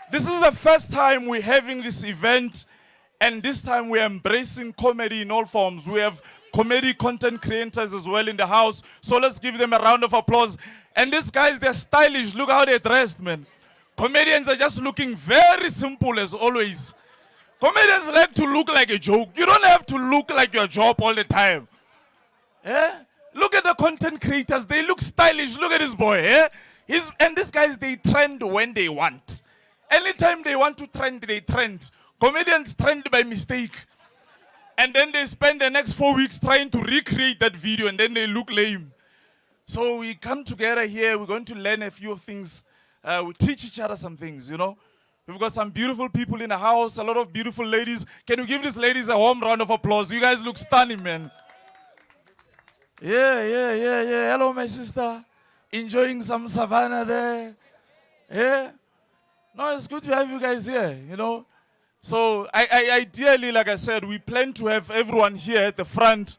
This is the first time we're having this event, and this time we're embracing comedy in all forms. We have comedy content creators as well in the house, so let's give them a round of applause. And these guys, they're stylish. Look how they're dressed, man. Comedians are just looking very simple as always. Comedians like to look like a joke. You don't have to look like your job all the time. Eh? Look at the content creators. They look stylish. Look at this boy. Eh? And these guys, they trend when they want. Anytime they want to trend, they trend. Comedians trend by mistake. And then they spend the next 4 weeks trying to recreate that video, and then they look lame. So we come together here. We're going to learn a few things. We teach each other some things, you know. We've got some beautiful people in the house, a lot of beautiful ladies. Can you give these ladies a warm round of applause? You guys look stunning, man. Yeah. Hello, my sister. Enjoying some Savanna there. Yeah. No, it's good to have you guys here, you know. So ideally, like I said, we plan to have everyone here at the front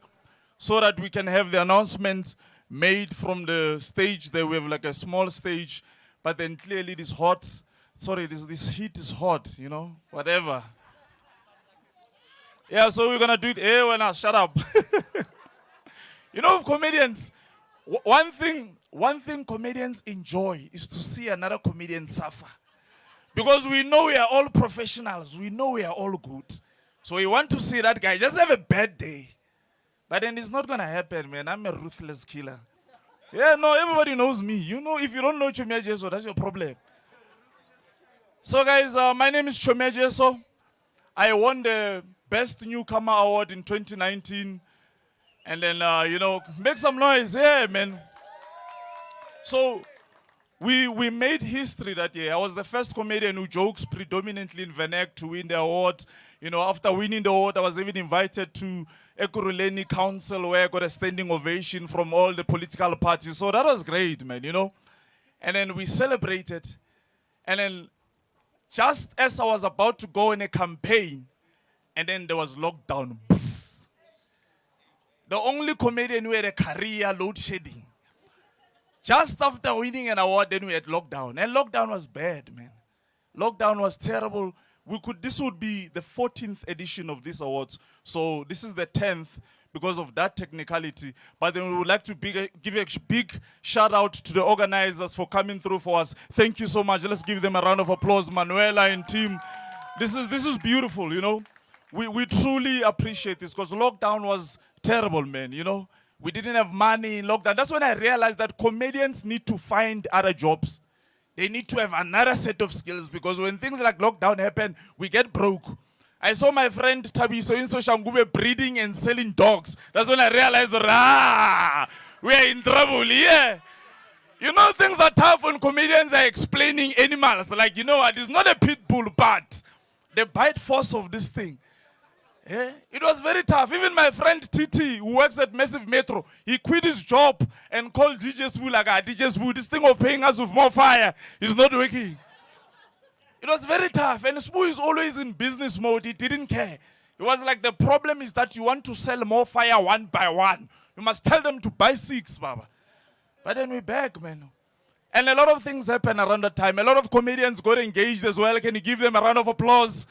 so that we can have the announcement made from the stage. There we have like a small stage, but then clearly this hot, this heat is hot, you know, whatever. Yeah, so we're going to do it. Hey, well, now, shut up. You know, comedians, one thing comedians enjoy is to see another comedian suffer. Because we know we are all professionals. We know we are all good. So we want to see that guy just have a bad day. But then it's not going to happen, man. I'm a ruthless killer. Yeah, no, everybody knows me. You know, if you don't know Chomia Jeso, that's your problem. So, guys, my name is Chomia Jeso. I won the Best Newcomer Award in 2019. And then, you know, make some noise. Yeah, man. So, we made history that year. I was the first comedian who jokes predominantly in Venek to win the award. You know, after winning the award, I was even invited to Ekurhuleni Council where I got a standing ovation from all the political parties. So that was great, man, you know. And then we celebrated. And then just as I was about to go in a campaign, and then there was lockdown. The only comedian who had a career load shedding. Just after winning an award, then we had lockdown. And lockdown was bad, man. Lockdown was terrible. This would be the 14th edition of these awards. So this is the 10th because of that technicality. But then we would like to give a big shout out to the organizers for coming through for us. Thank you so much. Let's give them a round of applause, Manuela and team. This is beautiful, you know. We truly appreciate this because lockdown was terrible, man, you know. We didn't have money in lockdown. That's when I realized that comedians need to find other jobs. They need to have another set of skills because when things like lockdown happen, we get broke. I saw my friend Tabiso in Soshangube breeding and selling dogs. That's when I realized, we're in trouble, yeah. You know, things are tough when comedians are explaining animals. Like, you know what, it's not a pit bull, but the bite force of this thing. Yeah, it was very tough. Even my friend Titi, who works at Massive Metro, he quit his job and called DJ Spoo like, DJ Spoo, this thing of paying us with more fire is not working. It was very tough. And Spoo is always in business mode. He didn't care. It was like the problem is that you want to sell more fire one by one. You must tell them to buy 6, Baba. But then we're back, man. And a lot of things happen around that time. A lot of comedians got engaged as well. Can you give them a round of applause?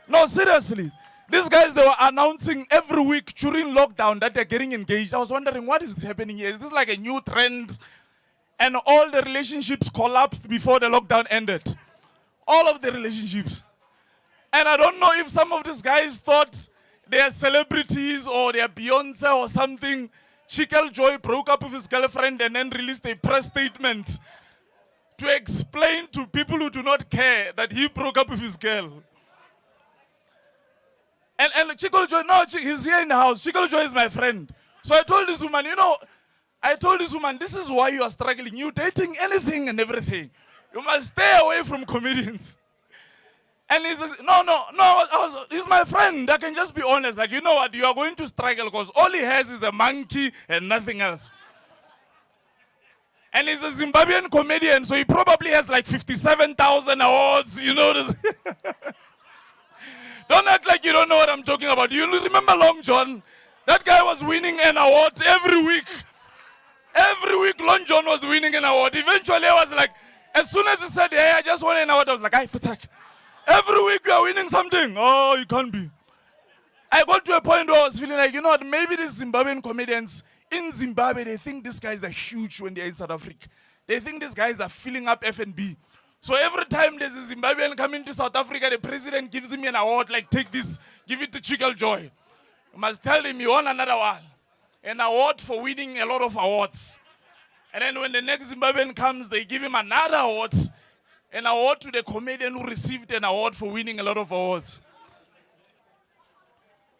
No, seriously. These guys, they were announcing every week during lockdown that they're getting engaged. I was wondering, what is happening here? Is this like a new trend? And all the relationships collapsed before the lockdown ended. All of the relationships. And I don't know if some of these guys thought they're celebrities or they're Beyonce or something. Chikel Joy broke up with his girlfriend and then released a press statement to explain to people who do not care that he broke up with his girl. And Chikel Joy, no, he's here in the house. Chikel Joy is my friend. So I told this woman, you know, this is why you are struggling. You're dating anything and everything. You must stay away from comedians. And he says, he's my friend. I can just be honest. Like, you know what, you are going to struggle because all he has is a monkey and nothing else. And he's a Zimbabwean comedian, so he probably has like 57,000 awards, you know this. Don't act like you don't know what I'm talking about. You remember Long John? That guy was winning an award every week. Every week Long John was winning an award. Eventually I was like, as soon as he said, hey, I just won an award, I was like, I Every week we are winning something. Oh, you can't be. I got to a point where I was feeling like, you know what, maybe these Zimbabwean comedians in Zimbabwe, they think these guys are huge when they're in South Africa. They think these guys are filling up F&B. So every time there's a Zimbabwean coming to South Africa, the president gives him an award, like, take this, give it to Chikel Joy. You must tell him you won another one. An award for winning a lot of awards. And then when the next Zimbabwean comes, they give him another award. An award to the comedian who received an award for winning a lot of awards.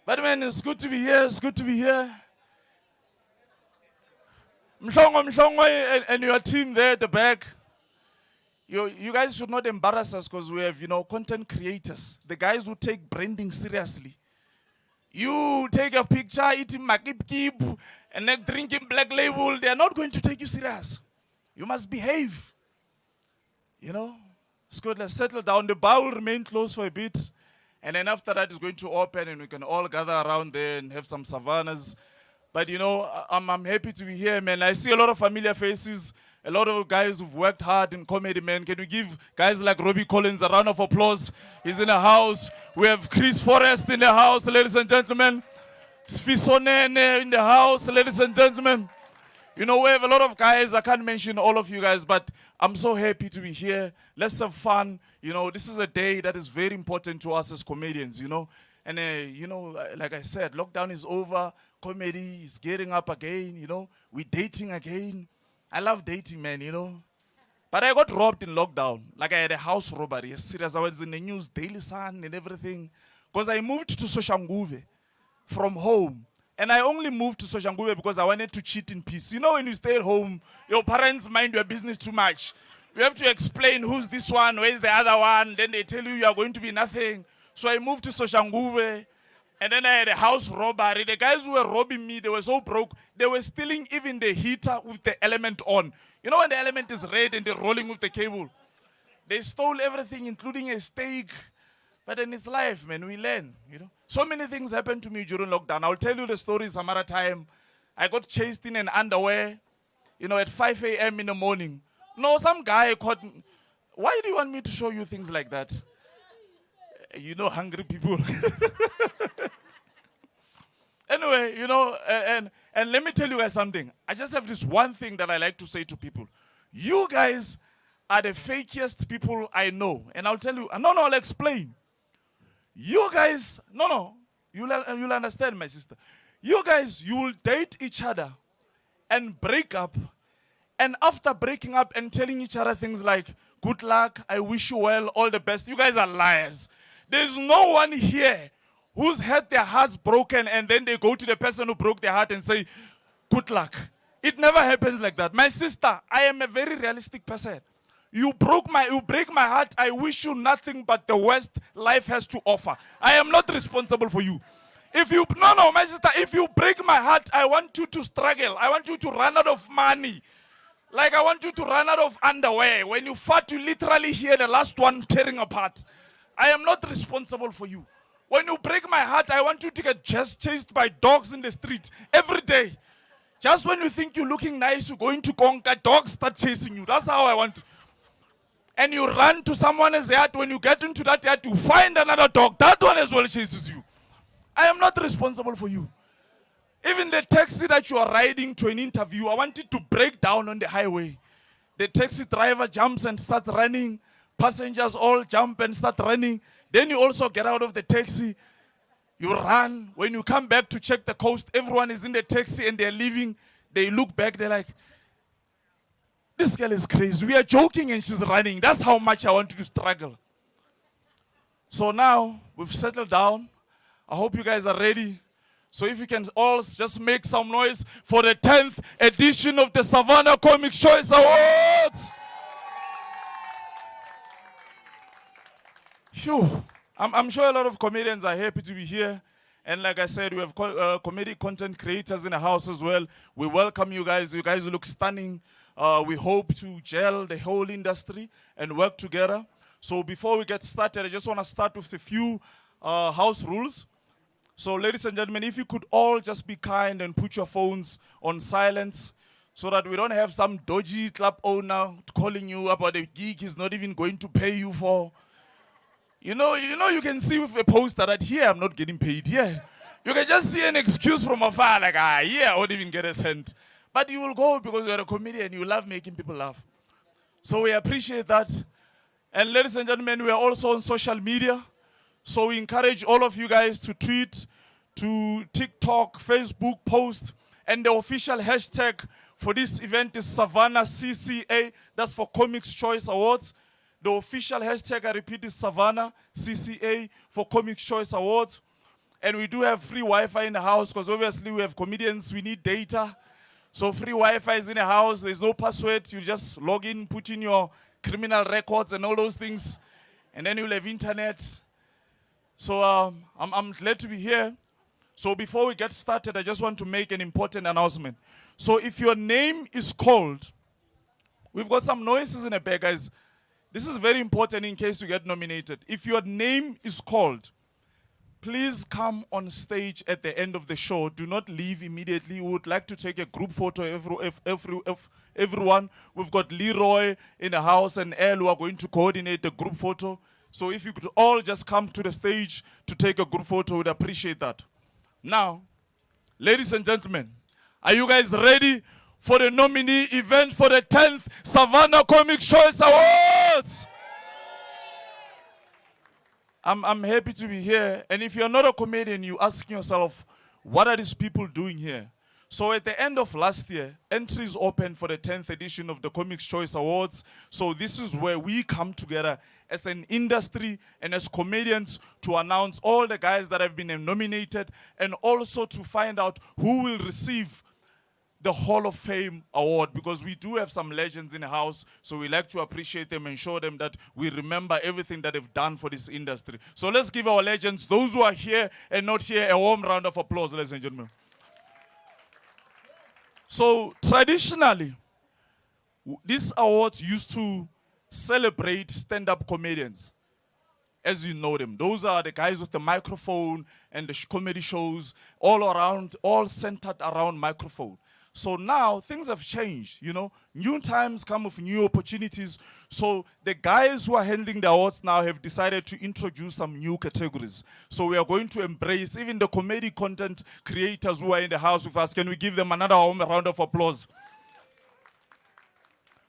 But man, it's good to be here. It's good to be here. Mshongo and your team there at the back. You guys should not embarrass us because we have, content creators. The guys who take branding seriously. You take a picture, eating makip and then drinking Black Label. They are not going to take you serious. You must behave. It's good. Let's settle down. The bar will remain closed for a bit. And then after that, it's going to open and we can all gather around there and have some savannas. But, I'm happy to be here, man. I see a lot of familiar faces, a lot of guys who've worked hard in comedy, man. Can we give guys like Robbie Collins a round of applause? He's in the house. We have Chris Forrest in the house, ladies and gentlemen. Sfisonene in the house, ladies and gentlemen. We have a lot of guys. I can't mention all of you guys, but I'm so happy to be here. Let's have fun. This is a day that is very important to us as comedians, And, like I said, lockdown is over. Comedy is getting up again, We're dating again. I love dating, man, But I got robbed in lockdown. Like I had a house robbery. Yes, serious. I was in the news, Daily Sun and everything. Because I moved to Soshanguve from home. And I only moved to Soshanguve because I wanted to cheat in peace. When you stay at home, your parents mind your business too much. You have to explain who's this one, where's the other one. Then they tell you are going to be nothing. So I moved to Soshanguve. And then I had a house robbery. The guys who were robbing me, they were so broke. They were stealing even the heater with the element on. When the element is red and they're rolling with the cable. They stole everything, including a steak. But then it's life, man. We learn, So many things happened to me during lockdown. I'll tell you the story some other time. I got chased in an underwear, at 5 a.m. in the morning. No, some guy caught me. Why do you want me to show you things like that? Hungry people. Anyway, and let me tell you guys something. I just have this one thing that I like to say to people. You guys are the fakest people I know. And I'll tell you, I'll explain. You guys, you'll understand, my sister. You guys, you will date each other and break up. And after breaking up and telling each other things like, good luck, I wish you well, all the best. You guys are liars. There's no one here who's had their hearts broken and then they go to the person who broke their heart and say, good luck. It never happens like that. My sister, I am a very realistic person. You break my heart. I wish you nothing but the worst life has to offer. I am not responsible for you. My sister, if you break my heart, I want you to struggle. I want you to run out of money. Like I want you to run out of underwear. When you fart, you literally hear the last one tearing apart. I am not responsible for you. When you break my heart, I want you to get just chased by dogs in the street every day. Just when you think you're looking nice, you're going to conquer, dogs start chasing you. That's how I want it. And you run to someone else's yard. When you get into that yard, you find another dog. That one as well chases you. I am not responsible for you. Even the taxi that you are riding to an interview, I want it to break down on the highway. The taxi driver jumps and starts running. Passengers all jump and start running. Then you also get out of the taxi. You run. When you come back to check the coast, everyone is in the taxi and they're leaving. They look back, they're like, this girl is crazy. We are joking and she's running. That's how much I want you to struggle. So now, we've settled down. I hope you guys are ready. So if you can all just make some noise for the 10th edition of the Savanna Comic Choice Awards. Phew. I'm sure a lot of comedians are happy to be here. And like I said, we have comedy content creators in the house as well. We welcome you guys. You guys look stunning. We hope to gel the whole industry and work together. So before we get started, I just want to start with a few house rules. So ladies and gentlemen, if you could all just be kind and put your phones on silence so that we don't have some dodgy club owner calling you about a gig he's not even going to pay you for. You can see with a poster that here I'm not getting paid. Yeah. You can just see an excuse from afar, like, I won't even get a cent. But you will go because you're a comedian, you love making people laugh. So we appreciate that. And ladies and gentlemen, we are also on social media. So we encourage all of you guys to tweet, to TikTok, Facebook, post. And the official hashtag for this event is Savanna CCA. That's for Comics Choice Awards. The official hashtag, I repeat, is Savanna CCA for Comics Choice Awards. And we do have free Wi-Fi in the house because obviously we have comedians, we need data. So free Wi-Fi is in the house, there's no password. You just log in, put in your criminal records and all those things. And then you'll have internet. So I'm glad to be here. So before we get started, I just want to make an important announcement. So if your name is called, we've got some noises in the back, guys. This is very important in case you get nominated. If your name is called, please come on stage at the end of the show. Do not leave immediately. We would like to take a group photo, everyone. We've got Leroy in the house and Elle who are going to coordinate the group photo. So if you could all just come to the stage to take a group photo, we'd appreciate that. Now, ladies and gentlemen, are you guys ready for the nominee event for the 10th Savanna Comics Choice Awards? I'm happy to be here. And if you're not a comedian, you're asking yourself, what are these people doing here? So at the end of last year, entries opened for the 10th edition of the Comics Choice Awards. So this is where we come together as an industry and as comedians to announce all the guys that have been nominated and also to find out who will receive the Hall of Fame award, because we do have some legends in the house, so we like to appreciate them and show them that we remember everything that they've done for this industry. So let's give our legends, those who are here and not here, a warm round of applause, ladies and gentlemen. So traditionally, these awards used to celebrate stand-up comedians, as you know them. Those are the guys with the microphone and the comedy shows all around, all centered around microphone. So now things have changed, New times come with new opportunities. So the guys who are handling the awards now have decided to introduce some new categories. So we are going to embrace even the comedy content creators who are in the house with us. Can we give them another round of applause?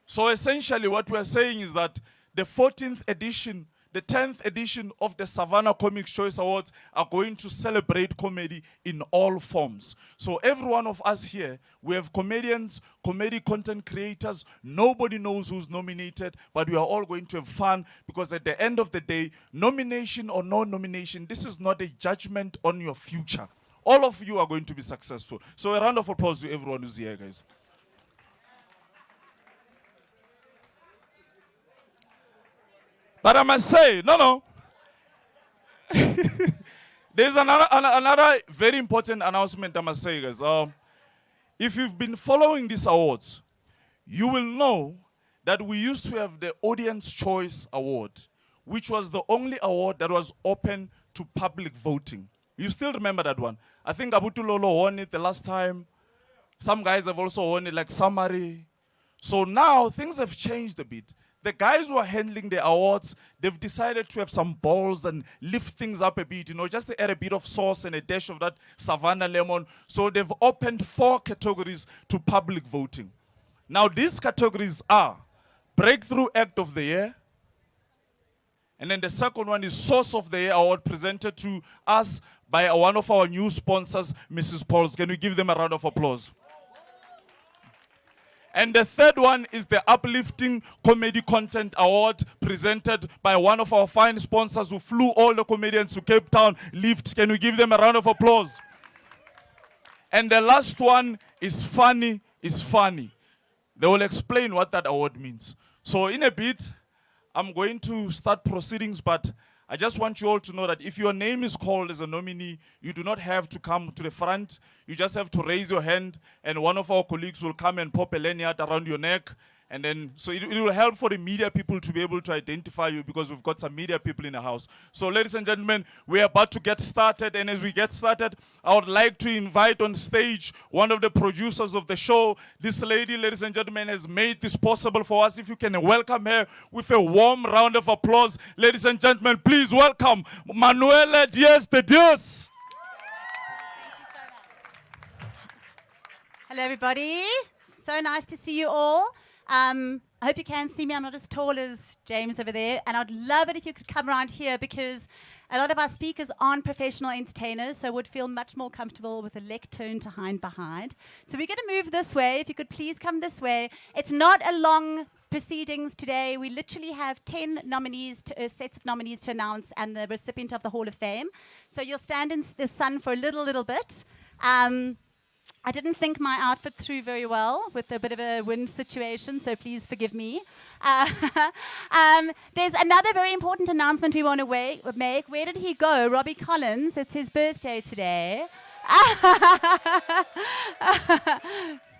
So essentially what we are saying is that the 14th edition, the 10th edition of the Savanna Comics Choice Awards are going to celebrate comedy in all forms. So every one of us here, we have comedians, comedy content creators. Nobody knows who's nominated, but we are all going to have fun because at the end of the day, nomination or no nomination, this is not a judgment on your future. All of you are going to be successful. So a round of applause to everyone who's here, guys. But I must say, no. There's another very important announcement I must say, guys. If you've been following these awards, you will know that we used to have the Audience Choice Award, which was the only award that was open to public voting. You still remember that one? I think Abutulolo won it the last time. Some guys have also won it, like Summary. So now things have changed a bit. The guys who are handling the awards, they've decided to have some balls and lift things up a bit, just to add a bit of sauce and a dash of that Savanna lemon. So they've opened 4 categories to public voting. Now these categories are Breakthrough Act of the Year, and then the second one is Source of the Year award presented to us by one of our new sponsors, Mrs. Pauls. Can we give them a round of applause? And the third one is the Uplifting Comedy Content Award presented by one of our fine sponsors who flew all the comedians to Cape Town, Lift. Can we give them a round of applause? And the last one is Funny is Funny. They will explain what that award means. So in a bit, I'm going to start proceedings, but I just want you all to know that if your name is called as a nominee, you do not have to come to the front. You just have to raise your hand, and one of our colleagues will come and pop a lanyard around your neck, And then, so it will help for the media people to be able to identify you because we've got some media people in the house. So ladies and gentlemen, we're about to get started. And as we get started, I would like to invite on stage one of the producers of the show. This lady, ladies and gentlemen, has made this possible for us. If you can welcome her with a warm round of applause. Ladies and gentlemen, please welcome Manuela Diaz de Dios. Hello, everybody. So nice to see you all. I hope you can see me. I'm not as tall as James over there. And I'd love it if you could come around here because a lot of our speakers aren't professional entertainers, so would feel much more comfortable with a lectern to hide behind. So we're going to move this way. If you could please come this way. It's not a long proceedings today. We literally have 10 nominees, sets of nominees to announce and the recipient of the Hall of Fame. So you'll stand in the sun for a little bit. I didn't think my outfit through very well with a bit of a wind situation, so please forgive me. There's another very important announcement we want to make. Where did he go? Robbie Collins. It's his birthday today.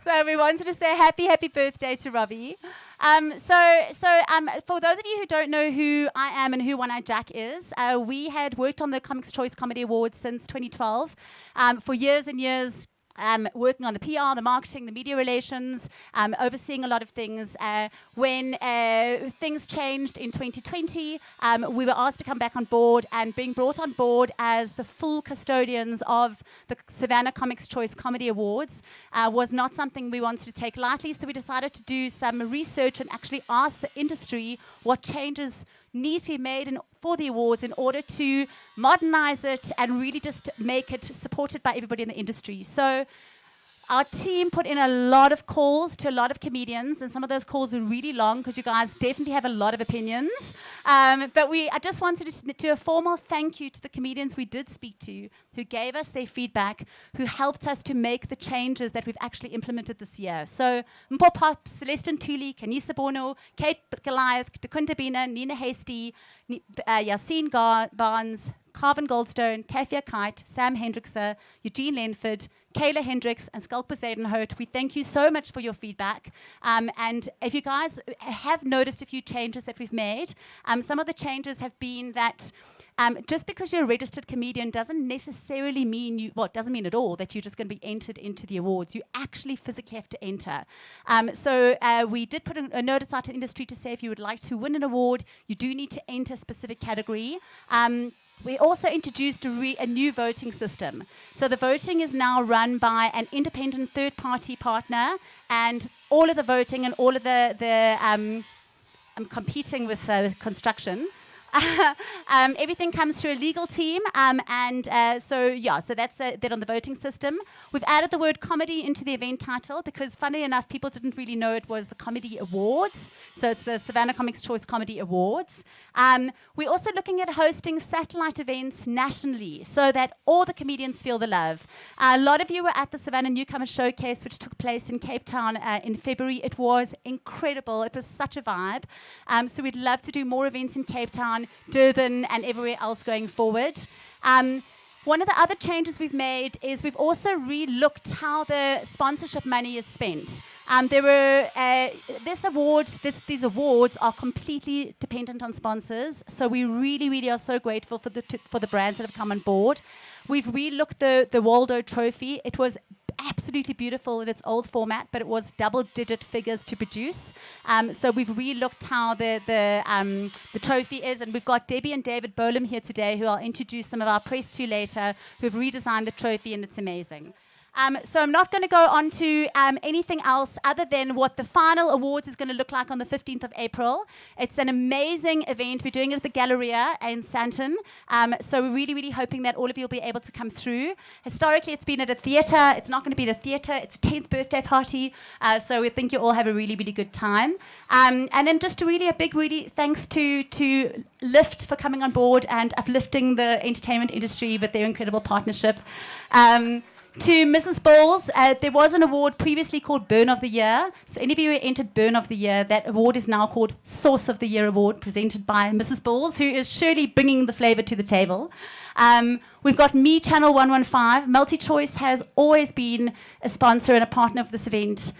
So we wanted to say happy birthday to Robbie. For those of you who don't know who I am and who One Eye Jack is, we had worked on the Comics Choice Comedy Awards since 2012 for years and years. Working on the PR, the marketing, the media relations, overseeing a lot of things. When things changed in 2020, we were asked to come back on board, and being brought on board as the full custodians of the Savanna Comics Choice Comedy Awards was not something we wanted to take lightly, so we decided to do some research and actually ask the industry what changes need to be made for the awards in order to modernize it and really just make it supported by everybody in the industry. So our team put in a lot of calls to a lot of comedians, and some of those calls are really long because you guys definitely have a lot of opinions. But I just wanted to do a formal thank you to the comedians we did speak to, who gave us their feedback, who helped us to make the changes that we've actually implemented this year. So Mpo Pop, Celeste Ntuli, Kanisa Bono, Kate Goliath, Dekunda Bina, Nina Hasty, Yassine Barnes, Carvin Goldstone, Tafia Kite, Sam Hendrickser, Eugene Lenford, Kayla Hendricks, and Skulper Zadenhout. We thank you so much for your feedback. And if you guys have noticed a few changes that we've made, some of the changes have been that just because you're a registered comedian doesn't necessarily mean it doesn't mean at all that you're just going to be entered into the awards. You actually physically have to enter. So we did put a notice out to the industry to say if you would like to win an award, you do need to enter a specific category. We also introduced a new voting system. So the voting is now run by an independent third-party partner, and all of the voting and all of I'm competing with construction. Everything comes through a legal team, so that's that on the voting system. We've added the word comedy into the event title because, funny enough, people didn't really know it was the Comedy Awards. So it's the Savanna Comics Choice Comedy Awards. We're also looking at hosting satellite events nationally so that all the comedians feel the love. A lot of you were at the Savanna Newcomer Showcase, which took place in Cape Town in February. It was incredible. It was such a vibe. So we'd love to do more events in Cape Town, Durban, and everywhere else going forward. One of the other changes we've made is we've also re-looked how the sponsorship money is spent. These awards are completely dependent on sponsors, so we really are so grateful for the brands that have come on board. We've re-looked the Waldo Trophy. It was absolutely beautiful in its old format, but it was double-digit figures to produce. So we've re-looked how the trophy is, and we've got Debbie and David Bolam here today, who I'll introduce some of our press to later, who have redesigned the trophy, and it's amazing. So I'm not going to go on to anything else other than what the final awards is going to look like on the 15th of April. It's an amazing event. We're doing it at the Galleria in Sandton. So we're really hoping that all of you will be able to come through. Historically, it's been at a theatre. It's not going to be at a theatre. It's a 10th birthday party. So we think you all have a really good time. And then just a big thanks to Lift for coming on board and uplifting the entertainment industry with their incredible partnership. To Mrs. Bowles, there was an award previously called Burn of the Year. So any of you who entered Burn of the Year, that award is now called Source of the Year Award, presented by Mrs. Bowles, who is surely bringing the flavour to the table. We've got Me Channel 115. MultiChoice has always been a sponsor and a partner of this event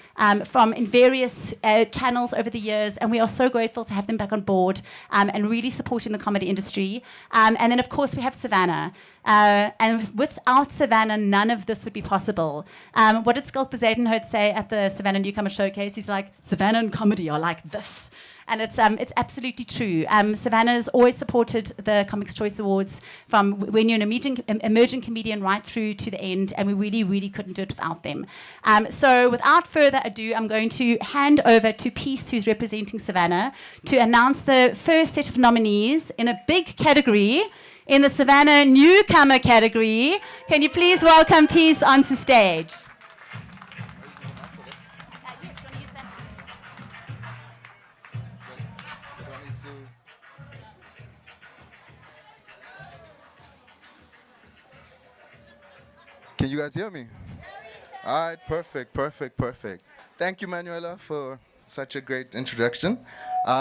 from in various channels over the years, and we are so grateful to have them back on board and really supporting the comedy industry. And then, of course, we have Savanna. And without Savanna, none of this would be possible. What did Skulk Bezuidenhout say at the Savanna Newcomer Showcase? He's like, Savanna and comedy are like this. And it's absolutely true. Savannah's always supported the Comics Choice Awards from when you're an emerging comedian right through to the end, and we really, really couldn't do it without them. So without further ado, I'm going to hand over to Peace, who's representing Savannah, to announce the first set of nominees in a big category, in the Savanna Newcomer category. Can you please welcome Peace onto stage? Can you guys hear me? All right, perfect. Thank you, Manuela, for such a great introduction.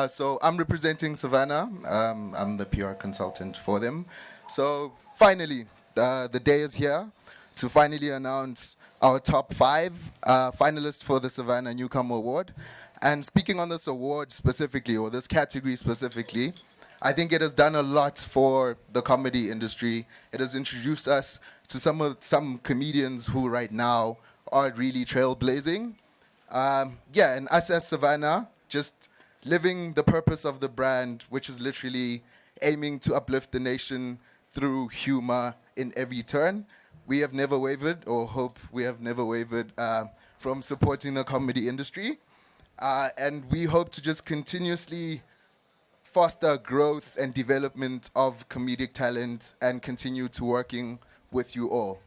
So I'm representing Savanna. I'm the PR consultant for them. So finally, the day is here to finally announce our top 5 finalists for the Savanna Newcomer Award. And speaking on this award specifically, or this category specifically, I think it has done a lot for the comedy industry. It has introduced us to some comedians who right now are really trailblazing. And us as Savanna, just living the purpose of the brand, which is literally aiming to uplift the nation through humor in every turn. We have never wavered, or hope we have never wavered, from supporting the comedy industry. And we hope to just continuously foster growth and development of comedic talent and continue to working with you all.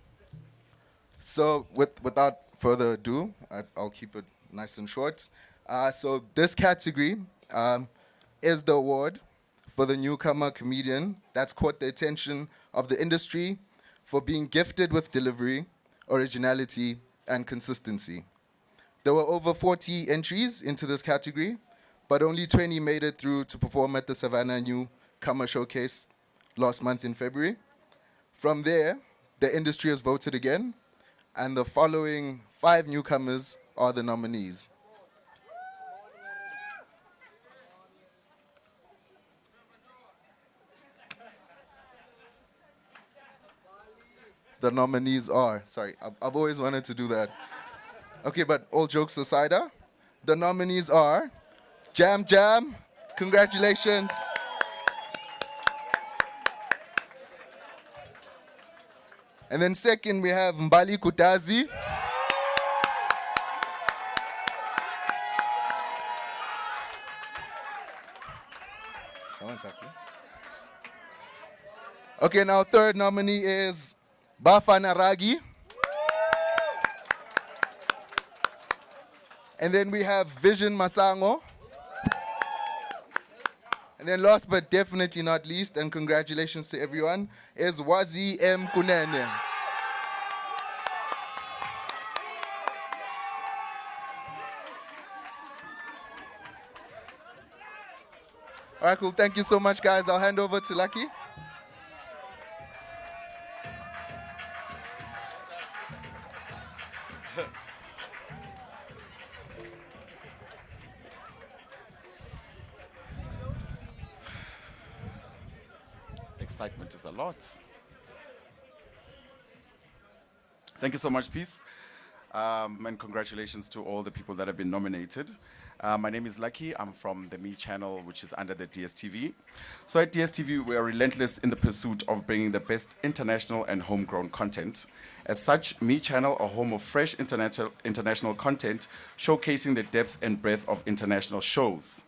So without further ado, I'll keep it nice and short. So this category is the award for the newcomer comedian that's caught the attention of the industry for being gifted with delivery, originality, and consistency. There were over 40 entries into this category, but only 20 made it through to perform at the Savanna Newcomer Showcase last month in February. From there, the industry has voted again, and the following 5 newcomers are the nominees. The nominees are, I've always wanted to do that. Okay, but all jokes aside, the nominees are Jam Jam, congratulations. And then second, we have Mbali Kutazi. Someone's happy. Okay, now third nominee is Bafana Ragi. And then we have Vision Masango. And then last but definitely not least, and congratulations to everyone, is Wazi M. Kunene. All right, cool. Thank you so much, guys. I'll hand over to Lucky. Excitement is a lot. Thank you so much, Peace. And congratulations to all the people that have been nominated. My name is Lucky. I'm from the Me channel, which is under the DSTV. So at DSTV, we are relentless in the pursuit of bringing the best international and homegrown content. As such, Me channel, a home of fresh international content, showcasing the depth and breadth of international shows.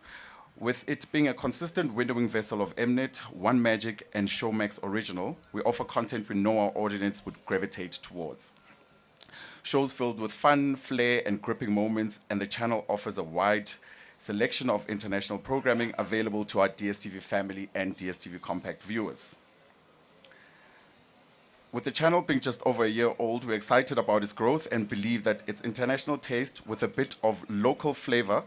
With it being a consistent windowing vessel of Mnet, One Magic, and Showmax Original, we offer content we know our audience would gravitate towards. Shows filled with fun, flair, and gripping moments, and the channel offers a wide selection of international programming available to our DSTV family and DSTV Compact viewers. With the channel being just over a year old, we're excited about its growth and believe that its international taste with a bit of local flavor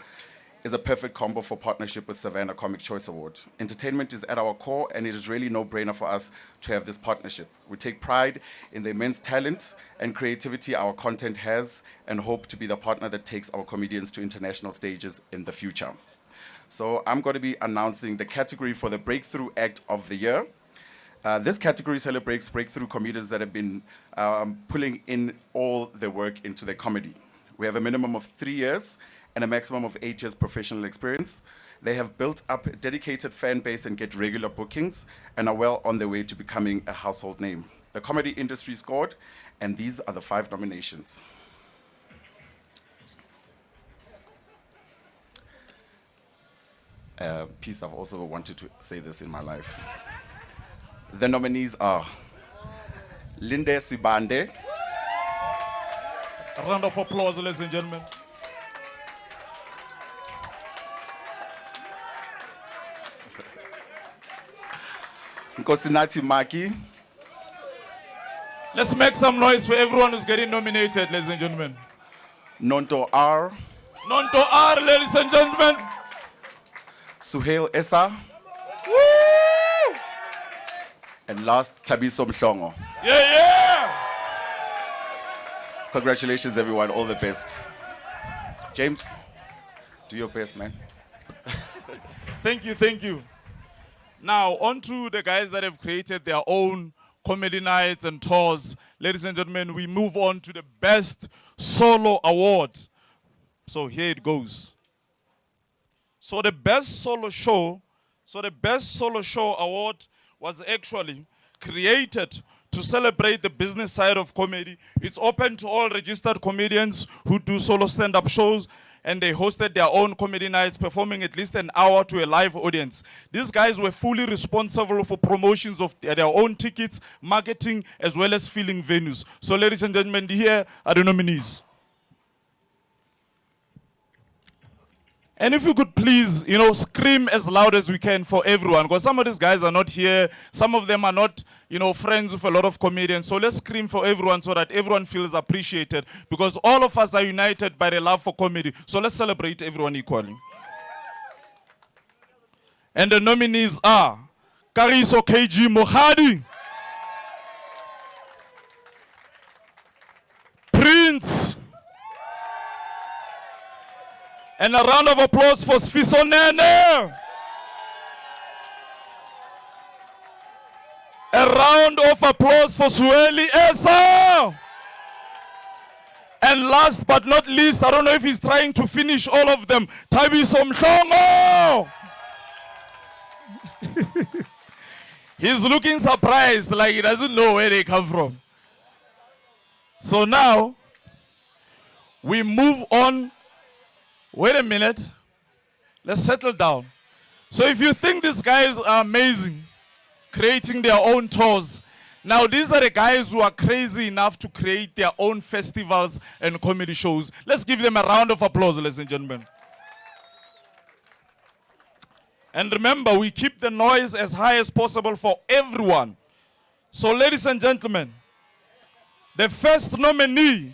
is a perfect combo for partnership with Savanna Comic Choice Award. Entertainment is at our core, and it is really no-brainer for us to have this partnership. We take pride in the immense talent and creativity our content has, and hope to be the partner that takes our comedians to international stages in the future. So I'm going to be announcing the category for the Breakthrough Act of the Year. This category celebrates breakthrough comedians that have been pulling in all their work into their comedy. We have a minimum of 3 years and a maximum of 8 years professional experience. They have built up a dedicated fan base and get regular bookings and are well on their way to becoming a household name. The comedy industry scored, and these are the 5 nominations. Peace, I've also wanted to say this in my life. The nominees are Linde Sibande, A round of applause, ladies and gentlemen. Nkosinathi Maki, Let's make some noise for everyone who's getting nominated, ladies and gentlemen. Nonto R, Nonto R, ladies and gentlemen. Suhail Essa, Woo! and last, Tabiso Mhlongo. Yeah, yeah. Congratulations, everyone. All the best. James, do your best, man. Thank you, thank you. Now, on to the guys that have created their own comedy nights and tours. Ladies and gentlemen, we move on to the Best Solo Award. So here it goes. So the Best Solo Show Award was actually created to celebrate the business side of comedy. It's open to all registered comedians who do solo stand-up shows, and they hosted their own comedy nights, performing at least an hour to a live audience. These guys were fully responsible for promotions of their own tickets, marketing, as well as filling venues. So ladies and gentlemen, here are the nominees. And if you could please, scream as loud as we can for everyone, because some of these guys are not here. Some of them are not, friends with a lot of comedians. So let's scream for everyone so that everyone feels appreciated, because all of us are united by the love for comedy. So let's celebrate everyone equally. And the nominees are Kariso KG Mohadi, Prince, and a round of applause for Sfiso Nene. A round of applause for Sueli Esa. And last but not least, I don't know if he's trying to finish all of them, Tabiso Mhlongo. He's looking surprised, like he doesn't know where they come from. So now, we move on. Wait a minute. Let's settle down. So if you think these guys are amazing, creating their own tours, now these are the guys who are crazy enough to create their own festivals and comedy shows. Let's give them a round of applause, ladies and gentlemen. And remember, we keep the noise as high as possible for everyone. So ladies and gentlemen, the first nominee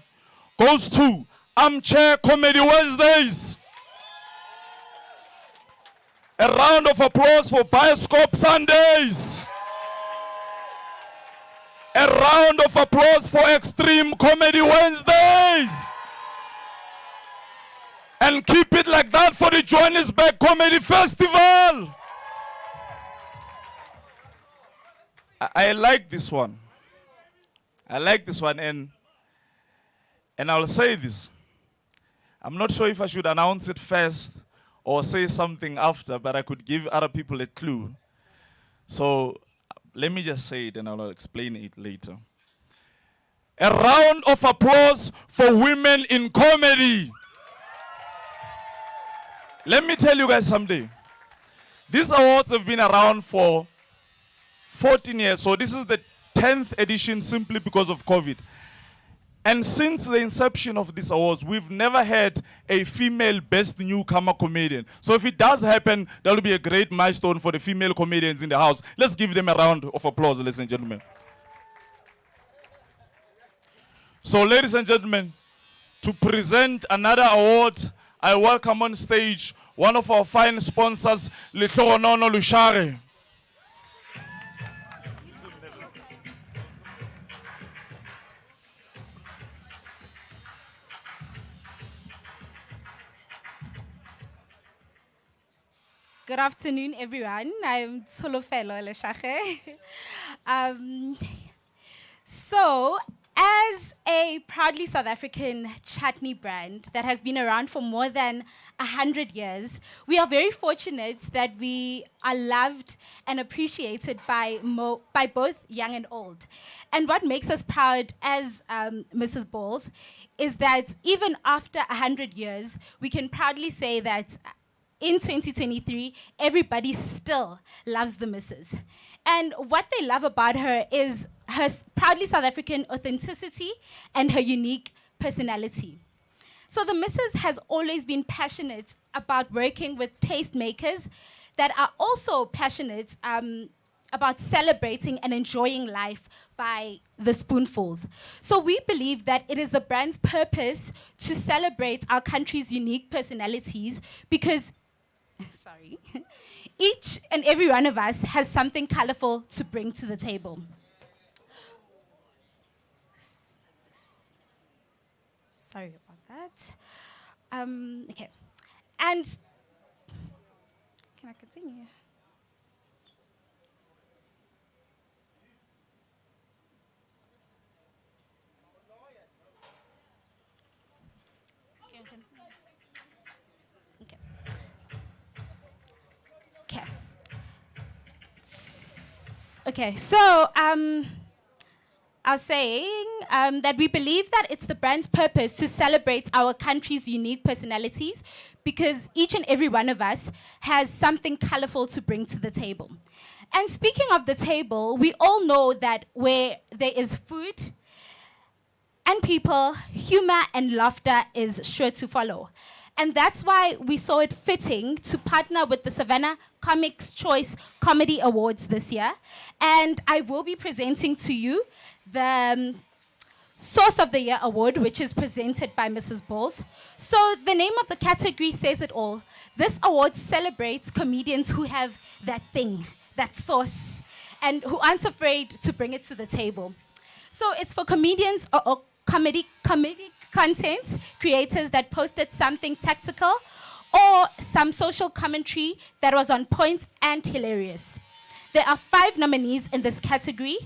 goes to Armchair Comedy Wednesdays. A round of applause for Bioscope Sundays. A round of applause for Extreme Comedy Wednesdays. And keep it like that for the Johannesburg Comedy Festival. I like this one. I like this one, and I'll say this. I'm not sure if I should announce it first or say something after, but I could give other people a clue. So let me just say it and I'll explain it later. A round of applause for women in comedy. Let me tell you guys something. These awards have been around for 14 years, so this is the 10th edition simply because of COVID. And since the inception of these awards, we've never had a female best newcomer comedian. So if it does happen, that will be a great milestone for the female comedians in the house. Let's give them a round of applause, ladies and gentlemen. So ladies and gentlemen, to present another award, I welcome on stage one of our fine sponsors, Lihlonono Lushare. Good afternoon, everyone. I'm Tsolofelo Leshache. So, as a proudly South African chutney brand that has been around for more than 100 years, we are very fortunate that we are loved and appreciated by both young and old. And what makes us proud as Mrs. Balls is that even after 100 years, we can proudly say that in 2023, everybody still loves the Mrs. And what they love about her is her proudly South African authenticity and her unique personality. So the Mrs. has always been passionate about working with tastemakers that are also passionate about celebrating and enjoying life by the spoonfuls. So we believe that it is the brand's purpose to celebrate our country's unique personalities because sorry, each and every one of us has something colorful to bring to the table. Sorry about that. Okay, and can I continue? Can I continue? Okay. Okay. Okay, so I was saying that we believe that it's the brand's purpose to celebrate our country's unique personalities because each and every one of us has something colorful to bring to the table. And speaking of the table, we all know that where there is food and people, humor and laughter is sure to follow. And that's why we saw it fitting to partner with the Savanna Comics Choice Comedy Awards this year. And I will be presenting to you the Source of the Year Award, which is presented by Mrs. Balls. So the name of the category says it all. This award celebrates comedians who have that thing, that sauce, and who aren't afraid to bring it to the table. So it's for comedians or comedy content creators that posted something tactical or some social commentary that was on point and hilarious. There are 5 nominees in this category,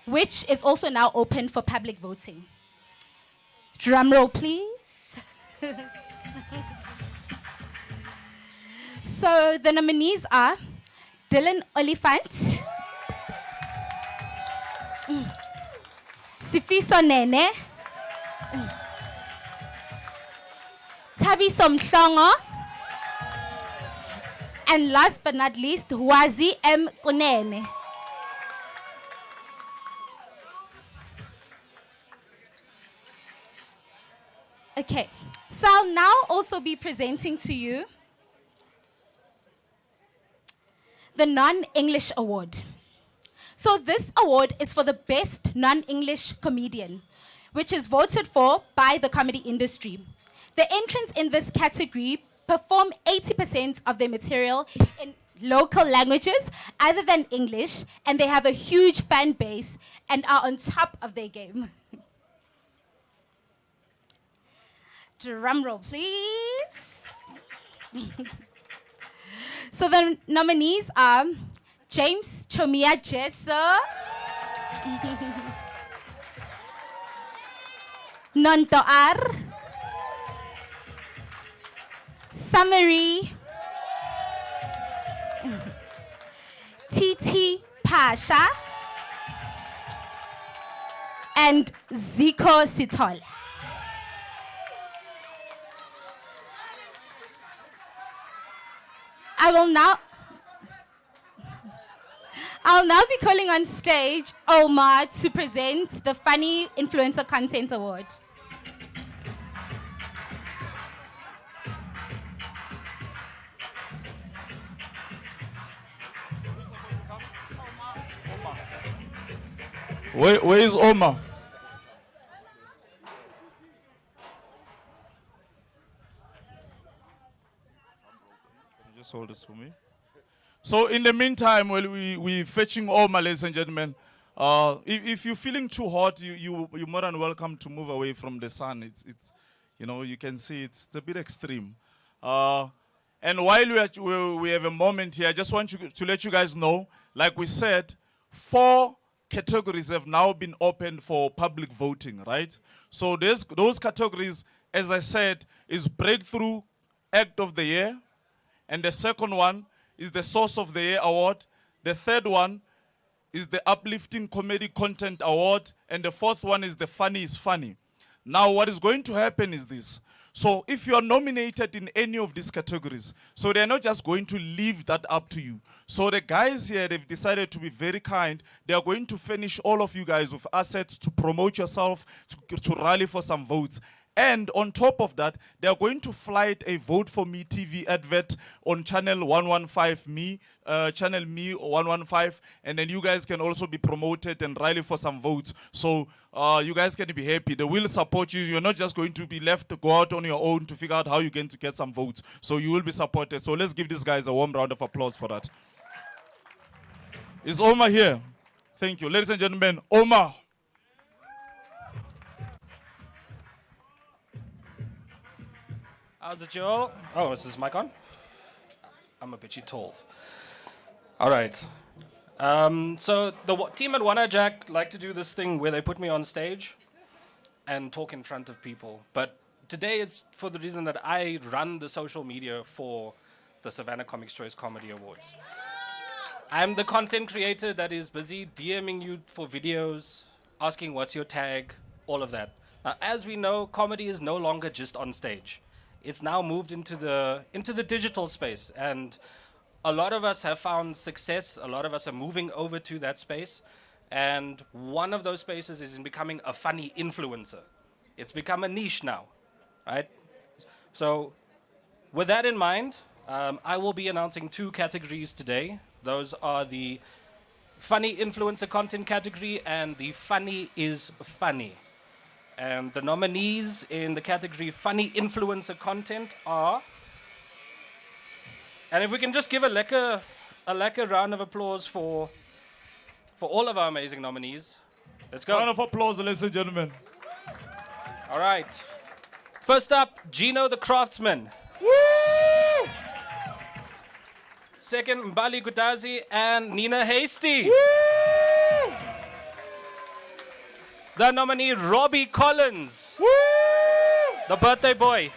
which is also now open for public voting. Drum roll, please. So the nominees are Dylan Oliphant, Sifiso Nene, Thabiso Mhlongo, and last but not least, Wazi M. Kunene. Okay, so I'll now also be presenting to you the Non-English Award. So this award is for the best non-English comedian, which is voted for by the comedy industry. The entrants in this category perform 80% of their material in local languages other than English, and they have a huge fan base and are on top of their game. Drum roll, please. So the nominees are James Chomia Jesso, Nontoar, Summary, Titi Pasha, and Zico Sitol. I'll now be calling on stage Omar to present the Funny Influencer Content Award. Where is Omar? just hold this for me. So in the meantime, while we're fetching Oma, ladies and gentlemen, if you're feeling too hot, you're more than welcome to move away from the sun. It's you know, you can see it's a bit extreme. And while we have a moment here, I just want to let you guys know, like we said, 4 categories have now been opened for public voting, right? So those categories, as I said, is Breakthrough Act of the Year. And the second one is the Source of the Year Award. The third one is the Uplifting Comedy Content Award. And the fourth one is the Funny is Funny. Now, what is going to happen is this. So if you are nominated in any of these categories, so they're not just going to leave that up to you. So the guys here, they've decided to be very kind. They are going to furnish all of you guys with assets to promote yourself, to rally for some votes. And on top of that, they are going to flight a Vote for Me TV advert on channel 115 Me, channel Me 115, and then you guys can also be promoted and rally for some votes. So you guys can be happy. They will support you. You're not just going to be left to go out on your own to figure out how you're going to get some votes. So you will be supported. So let's give these guys a warm round of applause for that. Is Oma here? Thank you. Ladies and gentlemen, Oma. How's it, Joel? Oh, is this mic on? I'm a bitchy tall. All right. So the team at One Eye Jack like to do this thing where they put me on stage and talk in front of people. But today it's for the reason that I run the social media for the Savanna Comics Choice Comedy Awards. I'm the content creator that is busy DMing you for videos, asking what's your tag, all of that. As we know, comedy is no longer just on stage. It's now moved into the digital space, and a lot of us have found success. A lot of us are moving over to that space, and one of those spaces is in becoming a funny influencer. It's become a niche now, right? So with that in mind, I will be announcing 2 categories today. Those are the funny influencer content category and the funny is funny. And the nominees in the category Funny Influencer Content are... And if we can just give a lekker round of applause for all of our amazing nominees. Let's go. Round of applause, ladies and gentlemen. All right. First up, Gino the Craftsman. Woo! Second, Mbali Gudazi and Nina Hasty. Woo! The nominee, Robbie Collins. Woo! The birthday boy.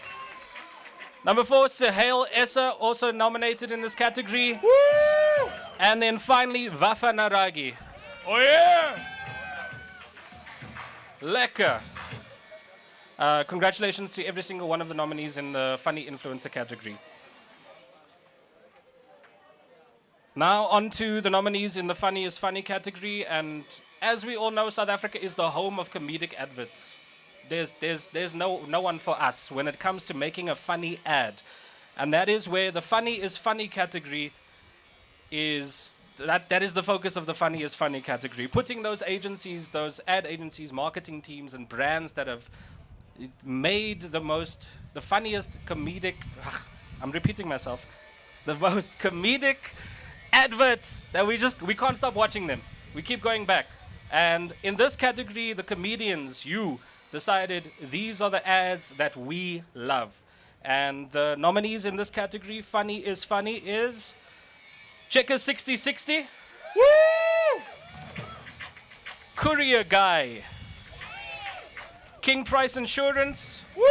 Number 4, Sahel Essa, also nominated in this category. Woo! And then finally, Vafa Naragi. Oh yeah! Lekker. Congratulations to every single one of the nominees in the Funny Influencer category. Now on to the nominees in the Funny is Funny category, and as we all know, South Africa is the home of comedic adverts. There's no one for us when it comes to making a funny ad. And that is where the Funny is Funny category is, that is the focus of the Funny is Funny category. Putting those agencies, those ad agencies, marketing teams and brands that have made the funniest comedic, I'm repeating myself, the most comedic adverts that we can't stop watching them. We keep going back. And in this category, the comedians, you decided these are the ads that we love. And the nominees in this category, Funny is Funny, is Checker 6060, Woo! Courier Guy, King Price Insurance, Woo!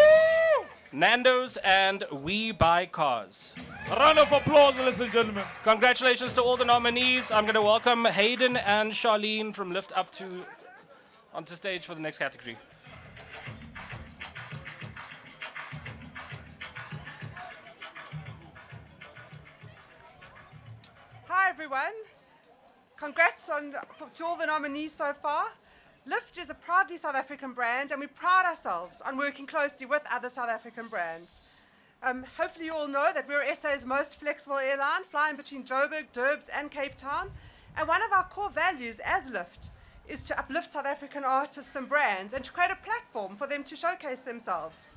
Nando's, and We Buy Cars. A round of applause, ladies and gentlemen. Congratulations to all the nominees. I'm going to welcome Hayden and Charlene from Lift Up onto stage for the next category. Hi everyone. Congrats to all the nominees so far. Lift is a proudly South African brand, and we pride ourselves on working closely with other South African brands. Hopefully you all know that we're SA's most flexible airline, flying between Joburg, Durbs and Cape Town. And one of our core values as Lift is to uplift South African artists and brands and to create a platform for them to showcase themselves.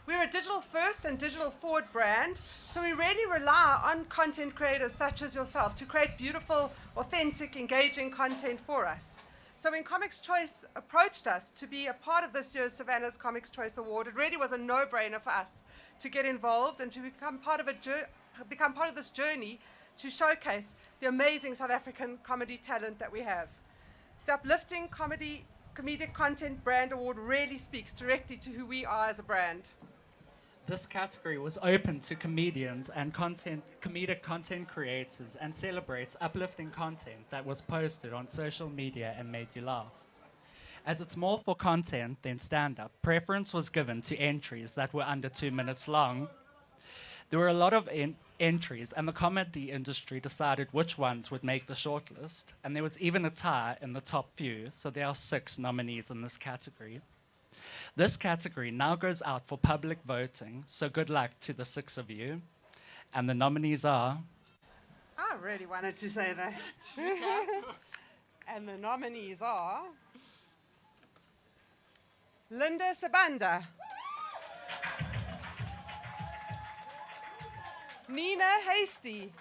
We're a digital first and digital forward brand, so we really rely on content creators such as yourself to create beautiful, authentic, engaging content for us. So when Comics Choice approached us to be a part of this year's Savanna's Comics Choice Award, it really was a no-brainer for us to get involved and to become part of this journey to showcase the amazing South African comedy talent that we have. The Uplifting Comedic Content Brand Award really speaks directly to who we are as a brand. This category was open to comedians and comedic content creators and celebrates uplifting content that was posted on social media and made you laugh. As it's more for content than stand-up, preference was given to entries that were under 2 minutes long. There were a lot of entries, and the comedy industry decided which ones would make the shortlist, and there was even a tie in the top few, so there are 6 nominees in this category. This category now goes out for public voting, so good luck to the 6 of you. And the nominees are... I really wanted to say that. And the nominees are... Linda Sabanda, Nina Hasty,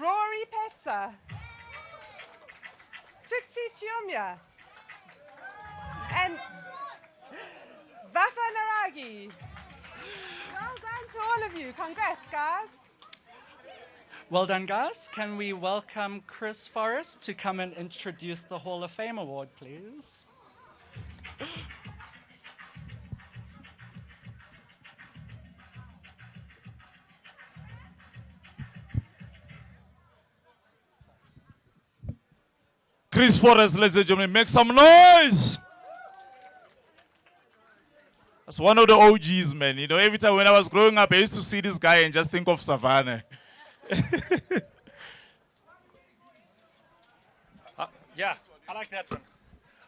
Rory Petzer, Tutsi Chiumya, and Vafa Naragi. Well done to all of you. Congrats, guys. Well done, guys. Can we welcome Chris Forrest to come and introduce the Hall of Fame Award, please? Chris Forrest, ladies and gentlemen, make some noise. That's one of the OGs, man. You know, every time when I was growing up, I used to see this guy and just think of Savanna. Yeah, I like that one.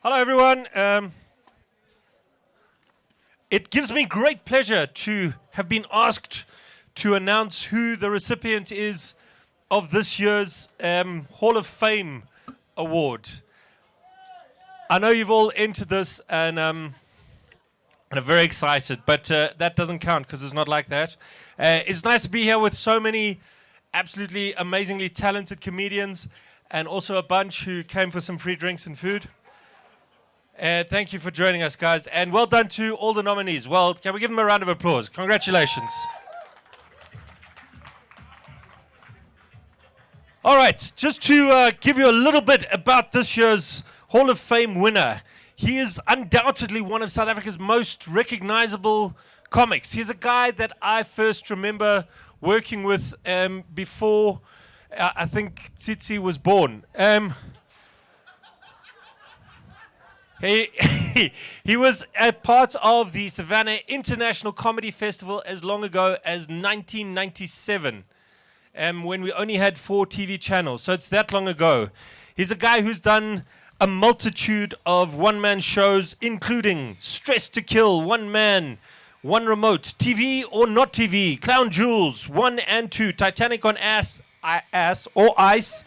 Hello, everyone. It gives me great pleasure to have been asked to announce who the recipient is of this year's Hall of Fame Award. I know you've all entered this and are very excited, but that doesn't count because it's not like that. It's nice to be here with so many absolutely amazingly talented comedians and also a bunch who came for some free drinks and food. Thank you for joining us, guys, and well done to all the nominees. Well, can we give them a round of applause? Congratulations. All right, just to give you a little bit about this year's Hall of Fame winner. He is undoubtedly one of South Africa's most recognizable comics. He's a guy that I first remember working with before I think Tsitsi was born. He was a part of the Savanna International Comedy Festival as long ago as 1997. When we only had 4 TV channels, so it's that long ago. He's a guy who's done a multitude of one-man shows, including Stress to Kill, One Man, One Remote, TV or Not TV, Clown Jewels, 1 and 2, Titanic on Ass or Ice,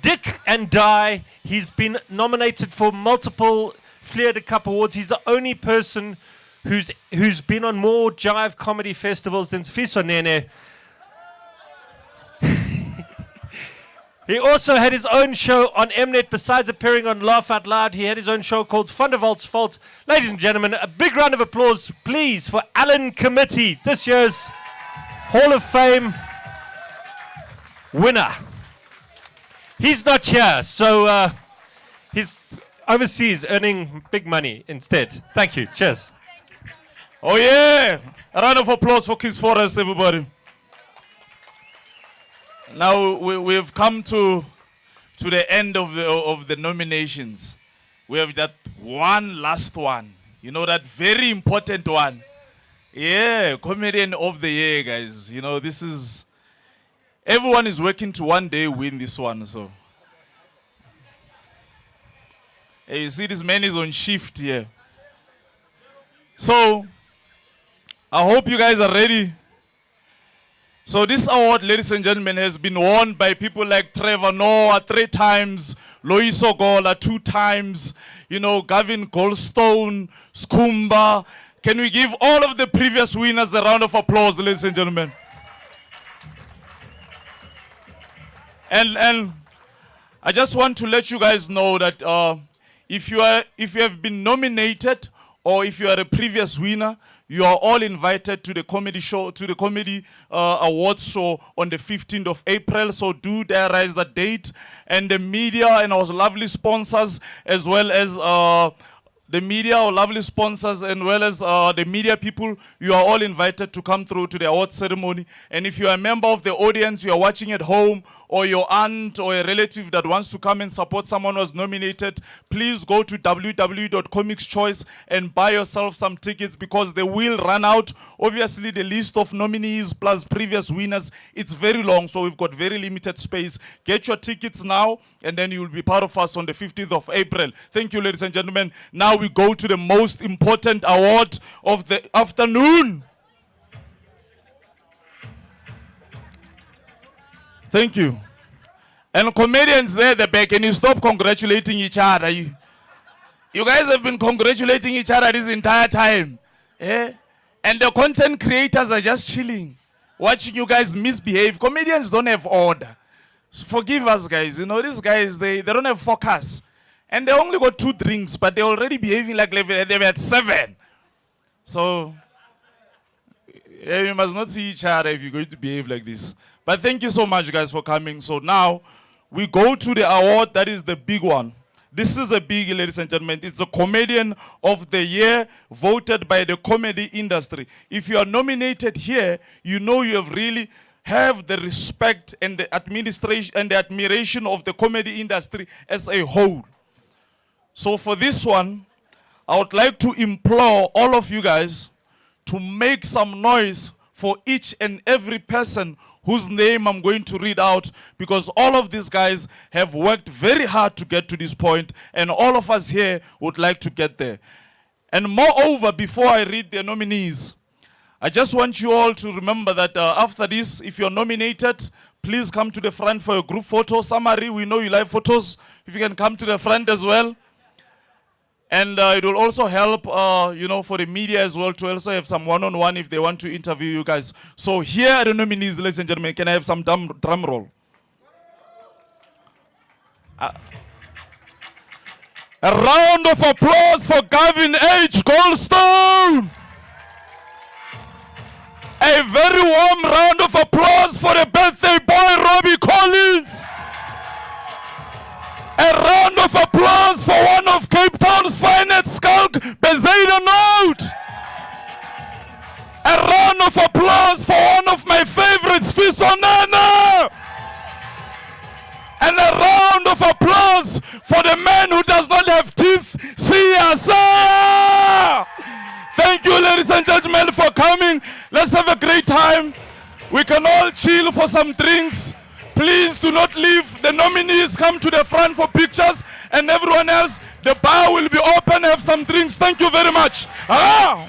Dick and Die. He's been nominated for multiple Fleer de Cup awards. He's the only person who's been on more Jive comedy festivals than Sfiso Nene. He also had his own show on Mnet besides appearing on Laugh Out Loud. He had his own show called Fundervalt's Fault. Ladies and gentlemen, a big round of applause, please, for Alan Committee, this year's Hall of Fame winner. He's not here, so he's overseas earning big money instead. Thank you. Cheers. Oh, yeah. A round of applause for Chris Forrest, everybody. Now we've come to the end of the nominations. We have that one last one. You know, that very important one. Yeah, Comedian of the Year, guys. You know, this is... Everyone is working to one day win this one, so... Hey, you see this man is on shift here. So, I hope you guys are ready. So this award, ladies and gentlemen, has been won by people like Trevor Noah 3 times, Loiso Gola 2 times, you know, Gavin Goldstone, Skumba. Can we give all of the previous winners a round of applause, ladies and gentlemen? And I just want to let you guys know that if you have been nominated or if you are a previous winner, you are all invited to the comedy show, to the comedy awards show on the 15th of April. So do diarize that date. And the media and our lovely sponsors, as well as the media, our lovely sponsors, and well as the media people, you are all invited to come through to the award ceremony. And if you are a member of the audience, you are watching at home, or your aunt or a relative that wants to come and support someone who was nominated, please go to www.comicschoice and buy yourself some tickets, because they will run out. Obviously, the list of nominees plus previous winners, it's very long, so we've got very limited space. Get your tickets now, and then you will be part of us on the 15th of April. Thank you, ladies and gentlemen. Now we go to the most important award of the afternoon. Thank you. And comedians there at the back, can you stop congratulating each other? You guys have been congratulating each other this entire time. Eh? And the content creators are just chilling, watching you guys misbehave. Comedians don't have order. So forgive us, guys. You know, these guys, they don't have focus. And they only got 2 drinks, but they're already behaving like they've had 7. So, yeah, you must not see each other if you're going to behave like this. But thank you so much, guys, for coming. So now, we go to the award that is the big one. This is a big, ladies and gentlemen. It's the Comedian of the Year, voted by the comedy industry. If you are nominated here, you know you have really have the respect and the administration and the admiration of the comedy industry as a whole. So for this one, I would like to implore all of you guys to make some noise for each and every person whose name I'm going to read out, because all of these guys have worked very hard to get to this point, and all of us here would like to get there. And moreover, before I read the nominees, I just want you all to remember that after this, if you're nominated, please come to the front for a group photo. Summary, we know you like photos. If you can come to the front as well. And it will also help, you know, for the media as well to also have some one-on-one if they want to interview you guys. So here are the nominees, ladies and gentlemen. Can I have some drum roll? A round of applause for Gavin H. Goldstone. A very warm round of applause for the birthday boy, Robbie Collins. A round of applause for one of Cape Town's finest skulk, Bezeda Note. A round of applause for one of my favorites, Fisonana. And a round of applause for the man who does not have teeth, Siasa. Thank you, ladies and gentlemen, for coming. Let's have a great time. We can all chill for some drinks. Please do not leave. The nominees come to the front for pictures, and everyone else, the bar will be open. Have some drinks. Thank you very much. Ah!